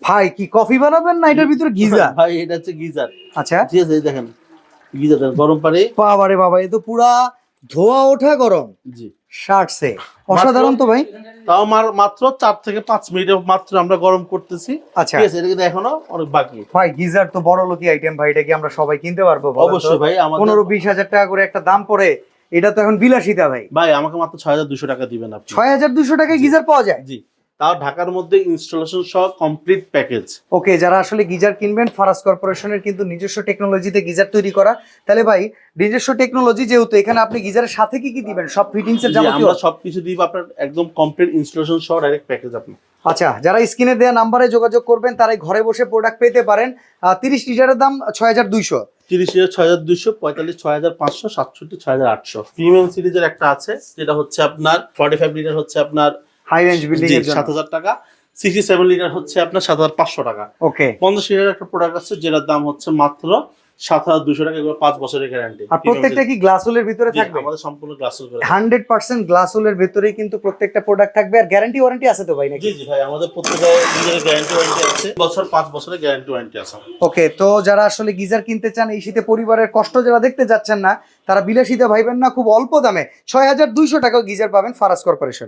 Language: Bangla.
ভাই কি কফি বানাবেন না এটার ভিতরে গিজার? ভাই এটা হচ্ছে গিজার। আচ্ছা ঠিক আছে, এই দেখেন গিজার দেখেন, গরম পানি। বাবা রে বাবা, এ তো পুরা ধোয়া ওঠা গরম। জি, শার্টসে অসাধারণ তো ভাই। তাও মাত্র 4 থেকে 5 মিনিটে মাত্র আমরা গরম করতেছি। আচ্ছা ঠিক আছে, এটা কিন্তু এখনো অনেক বাকি। ভাই গিজার তো বড় লোকি আইটেম ভাই, এটা কি আমরা সবাই কিনতে পারবো? অবশ্যই ভাই, আমাদের 15-20 হাজার টাকা করে একটা দাম পড়ে, এটা তো এখন বিলাসিতা ভাই। ভাই আমাকে মাত্র 6200 টাকা দিবেন আপনি। 6200 টাকায় গিজার পাওয়া যায়? জি, তাও ঢাকার মধ্যে ইনস্টলেশন সহ কমপ্লিট প্যাকেজ। ওকে, যারা আসলে গিজার কিনবেন, ফারাজ কর্পোরেশনের কিন্তু নিজস্ব টেকনোলজিতে গিজার তৈরি করা। তাহলে ভাই নিজস্ব টেকনোলজি যেহেতু, এখানে আপনি গিজারের সাথে কি কি দিবেন? সব ফিটিংস এর যাবতীয় আমরা সবকিছু দিব আপনার, একদম কমপ্লিট ইনস্টলেশন সহ ডাইরেক্ট প্যাকেজ আপনি। আচ্ছা, যারা স্ক্রিনে দেওয়া নাম্বারে যোগাযোগ করবেন তারাই ঘরে বসে প্রোডাক্ট পেতে পারেন। 30 লিটারের দাম 6200। 30 6200, 45 6500, 67 6800। প্রিমিয়াম সিরিজের একটা আছে যেটা হচ্ছে আপনার 45 লিটার, হচ্ছে আপনার হাই রেঞ্জ বিল্ডিং এর জন্য 7000 টাকা। 67 লিটার হচ্ছে আপনার 7500 টাকা। ওকে, 50 লিটার একটা প্রোডাক্ট আছে যেটার দাম হচ্ছে মাত্র 7200 টাকা। এগুলো 5 বছরের গ্যারান্টি। আর প্রত্যেকটা কি গ্লাস হোলের ভিতরে থাকবে? আমাদের সম্পূর্ণ গ্লাস হোল। 100% গ্লাস হোলের ভিতরেই কিন্তু প্রত্যেকটা প্রোডাক্ট থাকবে। আর গ্যারান্টি ওয়ারেন্টি আছে তো ভাই নাকি? জি জি ভাই, আমাদের প্রত্যেকটা নিজের গ্যারান্টি ওয়ারেন্টি আছে, 5 বছরের গ্যারান্টি ওয়ারেন্টি আছে। ওকে, তো যারা আসলে গিজার কিনতে চান এই শীতে, পরিবারের কষ্ট যারা দেখতে যাচ্ছেন না, তারা বিলাসিতা ভাইবেন না, খুব অল্প দামে 6200 টাকাও গিজার পাবেন ফারাজ কর্পোরেশন।